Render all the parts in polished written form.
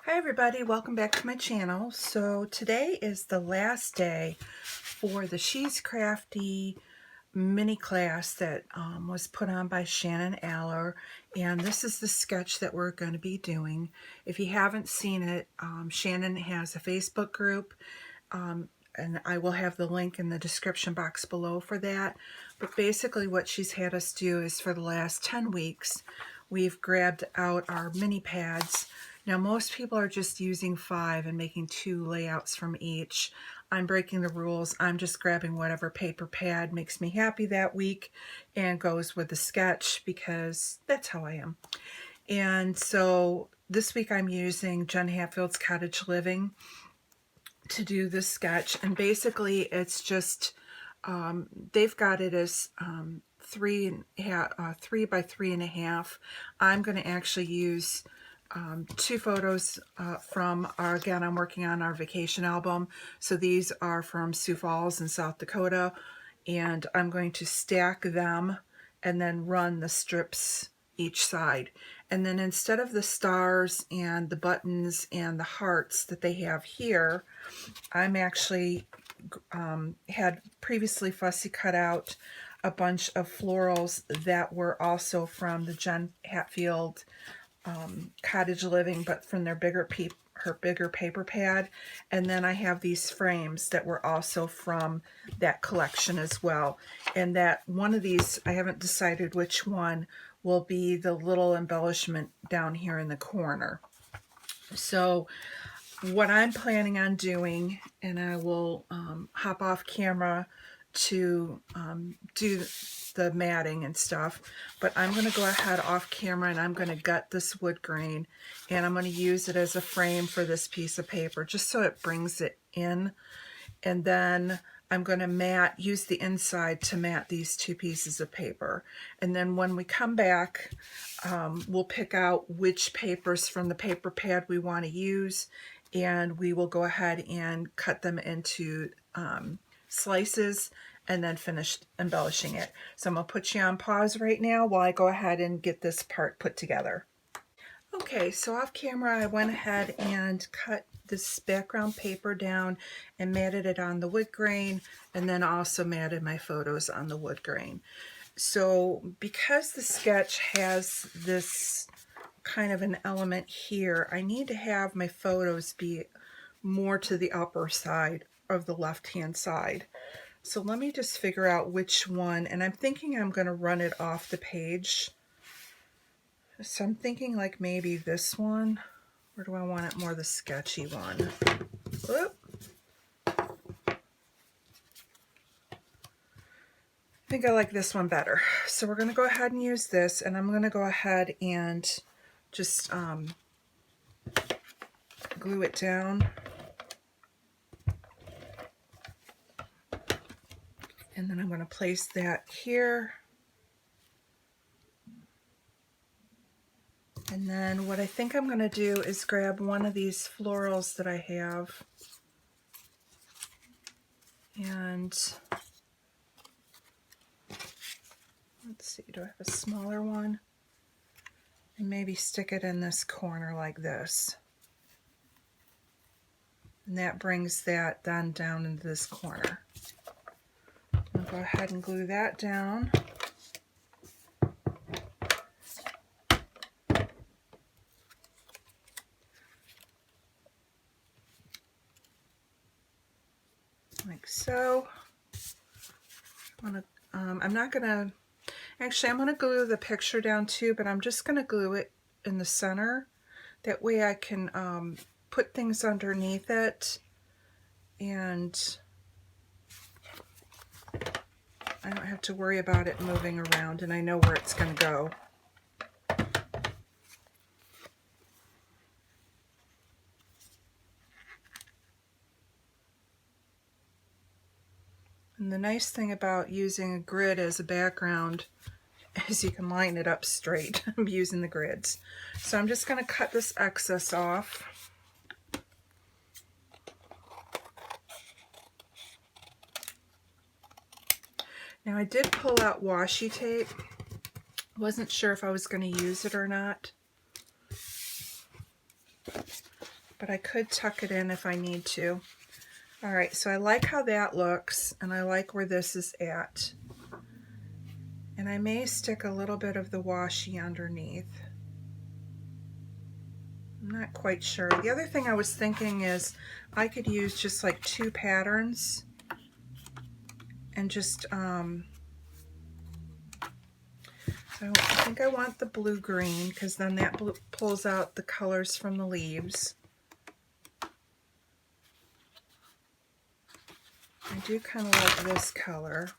Hi everybody, welcome back to my channel. So today is the last day for the She's Crafty mini class that was put on by Shannon Aller, and this is the sketch that we're going to be doing. If you haven't seen it, Shannon has a Facebook group, and I will have the link in the description box below for that. But basically what she's had us do is for the last 10 weeks, we've grabbed out our mini pads. Now most people are just using 5 and making 2 layouts from each. I'm breaking the rules. I'm just grabbing whatever paper pad makes me happy that week and goes with the sketch because that's how I am. And so this week I'm using Jen Hatfield's Cottage Living to do this sketch, and basically it's just they've got it as 3 by 3.5. I'm going to actually use 2 photos from again, I'm working on our vacation album. So these are from Sioux Falls in South Dakota, and I'm going to stack them and then run the strips each side. And then instead of the stars and the buttons and the hearts that they have here, I'm actually had previously fussy cut out a bunch of florals that were also from the Jen Hatfield Cottage Living, but from their her bigger paper pad. And then I have these frames that were also from that collection as well. And that one of these, I haven't decided which one will be the little embellishment down here in the corner. So what I'm planning on doing, and I will hop off camera to do the matting and stuff, but I'm going to go ahead off camera and I'm going to gut this wood grain, and I'm going to use it as a frame for this piece of paper just so it brings it in. And then I'm going to use the inside to mat these 2 pieces of paper. And then when we come back, we'll pick out which papers from the paper pad we want to use, and we will go ahead and cut them into slices and then finish embellishing it. So I'm going to put you on pause right now while I go ahead and get this part put together. Okay, so off camera I went ahead and cut this background paper down and matted it on the wood grain, and then also matted my photos on the wood grain. So because the sketch has this kind of an element here, I need to have my photos be more to the upper side of the left hand side. So let me just figure out which one, and I'm thinking I'm going to run it off the page. So I'm thinking like maybe this one, or do I want it more the sketchy one? Oop. I think I like this one better. So we're going to go ahead and use this, and I'm going to go ahead and just glue it down. And then I'm going to place that here. And then what I think I'm going to do is grab one of these florals that I have, and let's see, do I have a smaller one? And maybe stick it in this corner like this. And that brings that then down into this corner. I'll go ahead and glue that down. Like so. I'm not gonna, actually I'm gonna glue the picture down too, but I'm just gonna glue it in the center. That way I can put things underneath it, and I don't have to worry about it moving around, and I know where it's gonna go. And the nice thing about using a grid as a background is you can line it up straight using the grids. So I'm just going to cut this excess off. Now I did pull out washi tape. Wasn't sure if I was going to use it or not. but I could tuck it in if I need to. All right, so I like how that looks, and I like where this is at. And I may stick a little bit of the washi underneath. I'm not quite sure. The other thing I was thinking is I could use just like 2 patterns and just, so I think I want the blue-green because then that pulls out the colors from the leaves. I do kind of like this color.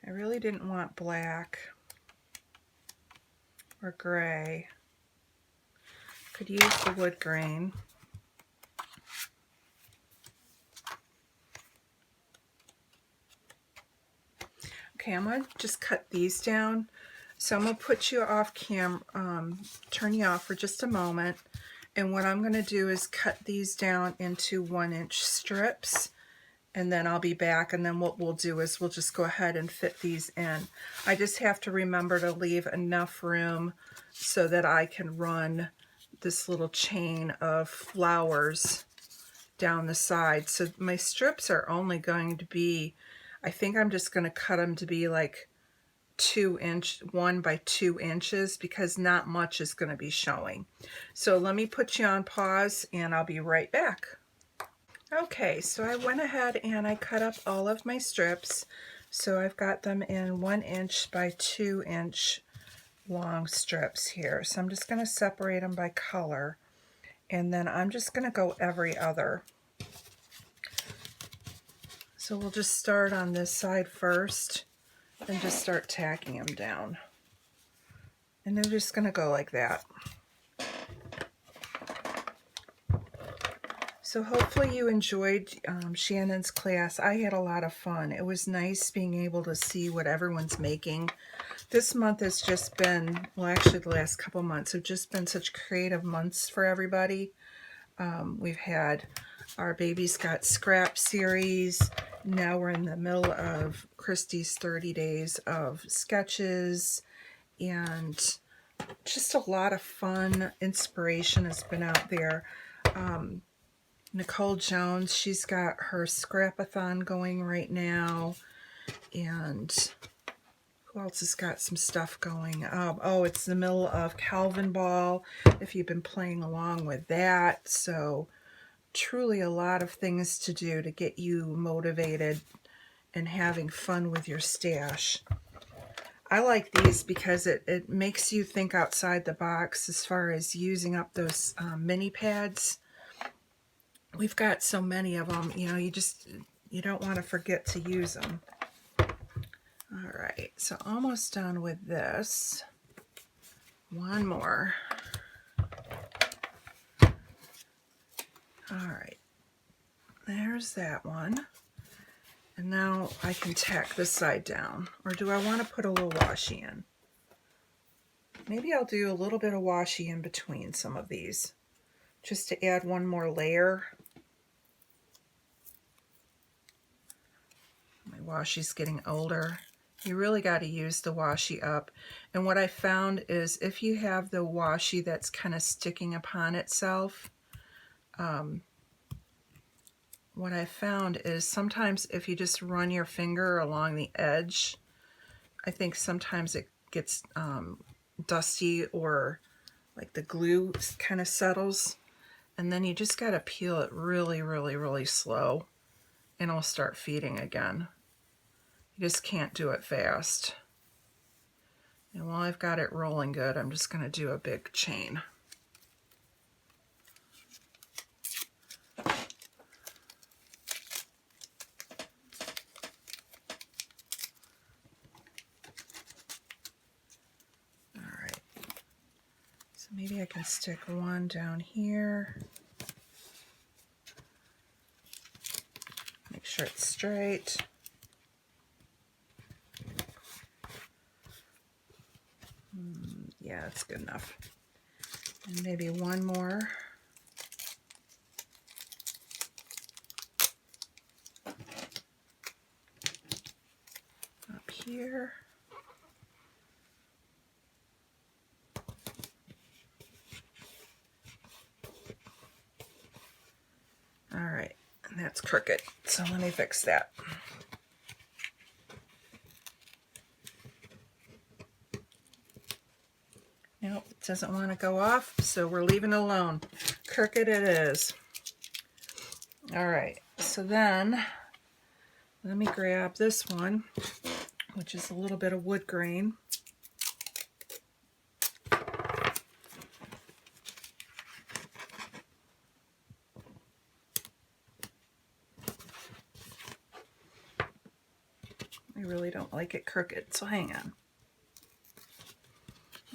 I really didn't want black or gray. Could use the wood grain. Okay, I'm going to just cut these down. So I'm going to put you off camera, turn you off for just a moment. And what I'm going to do is cut these down into 1-inch strips. And then I'll be back, and then what we'll do is we'll just go ahead and fit these in. I just have to remember to leave enough room so that I can run this little chain of flowers down the side. So my strips are only going to be, I think I'm just going to cut them to be like 1 by 2 inches because not much is going to be showing. So let me put you on pause and I'll be right back. Okay, so I went ahead and I cut up all of my strips. So I've got them in 1-inch by 2-inch long strips here. So I'm just going to separate them by color. And then I'm just going to go every other. So we'll just start on this side first and just start tacking them down. And they're just going to go like that. So hopefully you enjoyed Shannon's class. I had a lot of fun. It was nice being able to see what everyone's making. This month has just been, well actually the last couple months have just been such creative months for everybody. We've had our Baby's Got Scrap series. Now we're in the middle of Christy's 30 days of sketches, and just a lot of fun inspiration has been out there. Nicole Jones, she's got her scrapathon going right now, and who else has got some stuff going? Oh, it's the middle of Calvin Ball, if you've been playing along with that. So truly a lot of things to do to get you motivated and having fun with your stash. I like these because it makes you think outside the box as far as using up those mini pads. We've got so many of them, you know, you don't want to forget to use them. All right, so almost done with this. One more. All right, there's that one. And now I can tack this side down. Or do I want to put a little washi in? Maybe I'll do a little bit of washi in between some of these, just to add one more layer. My washi's getting older. You really got to use the washi up. And what I found is if you have the washi that's kind of sticking upon itself, what I found is sometimes if you just run your finger along the edge, I think sometimes it gets dusty, or like the glue kind of settles. And then you just got to peel it really, really, really slow, and it'll start feeding again. You just can't do it fast. And while I've got it rolling good, I'm just going to do a big chain. Alright, so maybe I can stick one down here. Make sure it's straight. Yeah, that's good enough. And maybe one more. Up here. All right, and that's crooked, so let me fix that. Nope, it doesn't want to go off, so we're leaving it alone. Crooked it is. All right, so then let me grab this one, which is a little bit of wood grain. I really don't like it crooked, so hang on.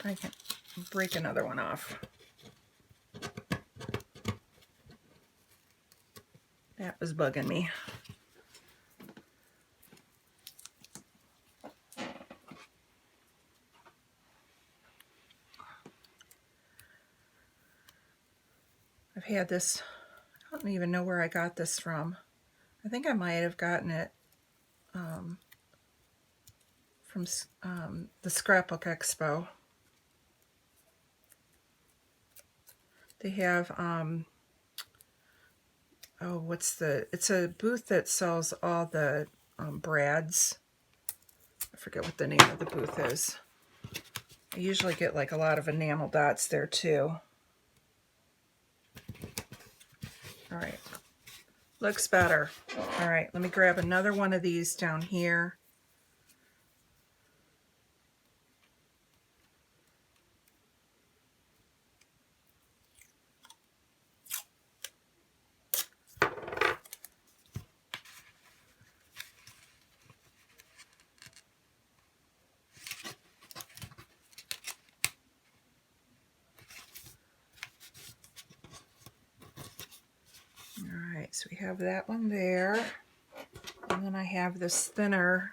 I can break another one off. That was bugging me. I've had this, I don't even know where I got this from. I think I might have gotten it from the Scrapbook Expo. They have, oh, it's a booth that sells all the brads. I forget what the name of the booth is. I usually get like a lot of enamel dots there too. All right, looks better. All right, let me grab another one of these down here. Alright, so we have that one there, and then I have this thinner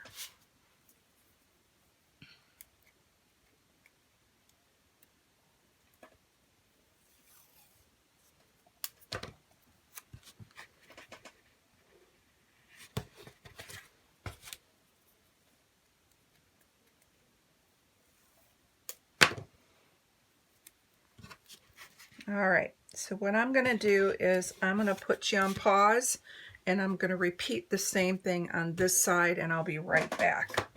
Alright, so what I'm going to do is I'm going to put you on pause, and I'm going to repeat the same thing on this side, and I'll be right back.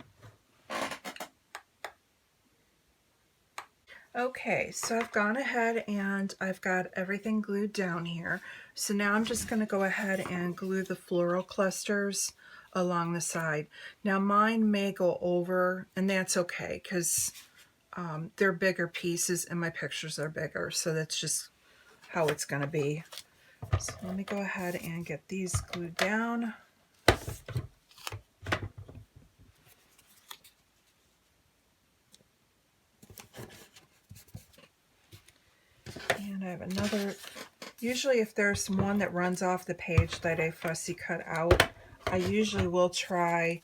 Okay, so I've gone ahead and I've got everything glued down here. So now I'm just going to go ahead and glue the floral clusters along the side. Now mine may go over, and that's okay because they're bigger pieces and my pictures are bigger, so that's just how it's going to be. So let me go ahead and get these glued down. And I have another, usually if there's one that runs off the page that I fussy cut out, I usually will try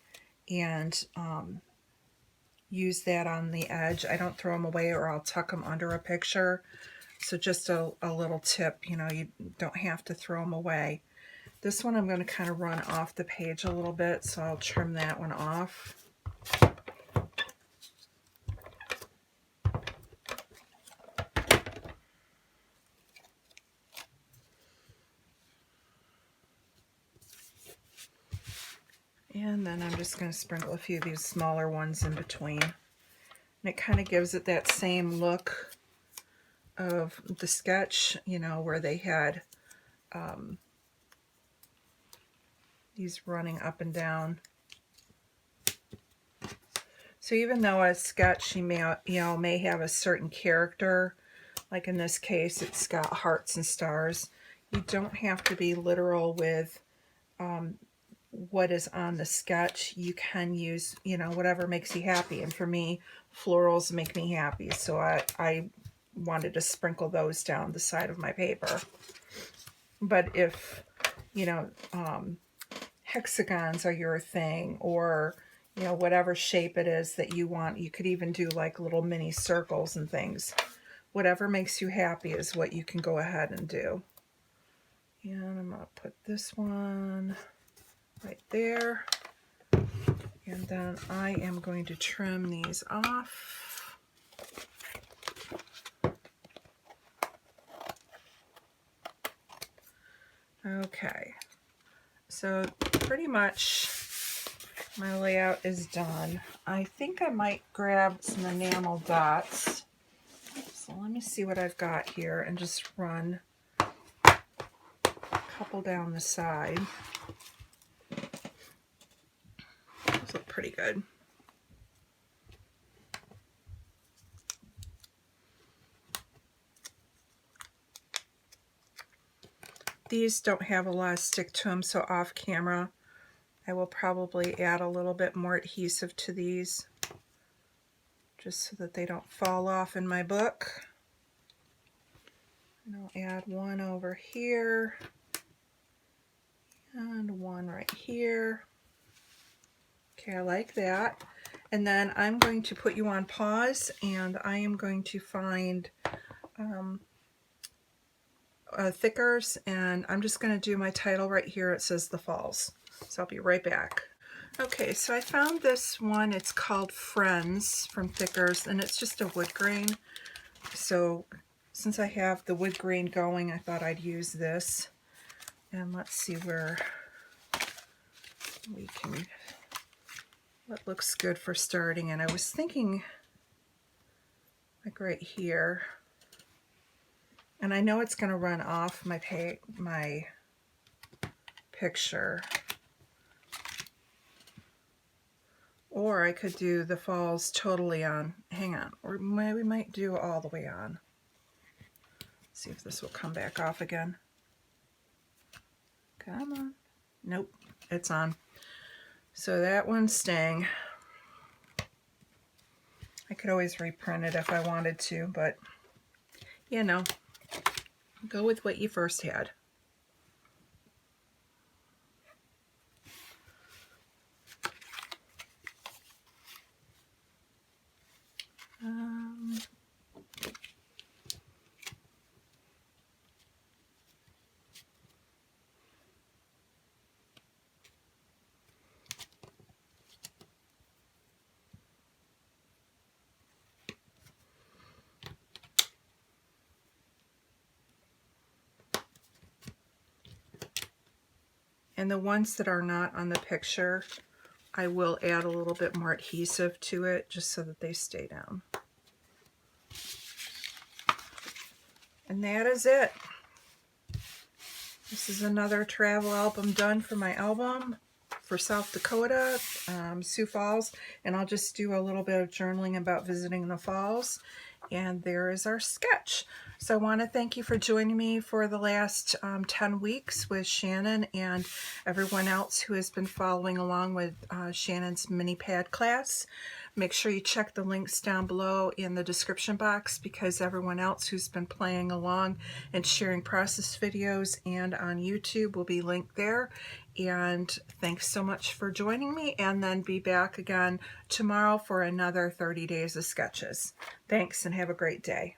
and use that on the edge. I don't throw them away, or I'll tuck them under a picture. So just a little tip, you know, you don't have to throw them away. This one I'm going to kind of run off the page a little bit, so I'll trim that one off. And then I'm just going to sprinkle a few of these smaller ones in between. And it kind of gives it that same look of the sketch, you know, where they had these running up and down. So even though a sketch, you may have a certain character, like in this case, it's got hearts and stars. You don't have to be literal with what is on the sketch. You can use, you know, whatever makes you happy. And for me, florals make me happy. So I wanted to sprinkle those down the side of my paper. But if, you know, hexagons are your thing, or, you know, whatever shape it is that you want, you could even do like little mini circles and things. whatever makes you happy is what you can go ahead and do. And I'm going to put this one right there. And then I am going to trim these off. Okay, so pretty much my layout is done. I think I might grab some enamel dots. So let me see what I've got here and just run a couple down the side. Those look pretty good. These don't have a lot of stick to them, so off camera I will probably add a little bit more adhesive to these just so that they don't fall off in my book. And I'll add one over here and one right here. Okay, I like that. And then I'm going to put you on pause, and I am going to find thickers, and I'm just going to do my title right here. It says The Falls. So I'll be right back. Okay, so I found this one. It's called Friends from Thickers, and it's just a wood grain. So since I have the wood grain going, I thought I'd use this. And let's see where we can, what looks good for starting. And I was thinking like right here. And I know it's going to run off my picture. Or I could do the falls totally on. Hang on. Or we might do all the way on. See if this will come back off again. Come on. Nope. It's on. So that one's staying. I could always reprint it if I wanted to, but you know, go with what you first had. And the ones that are not on the picture, I will add a little bit more adhesive to it just so that they stay down. And that is it. This is another travel album done for my album for South Dakota, Sioux Falls. And I'll just do a little bit of journaling about visiting the falls. And there is our sketch. So I want to thank you for joining me for the last 10 weeks with Shannon and everyone else who has been following along with Shannon's mini pad class. Make sure you check the links down below in the description box, because everyone else who's been playing along and sharing process videos and on YouTube will be linked there. And thanks so much for joining me, and then be back again tomorrow for another 30 days of sketches. Thanks, and have a great day.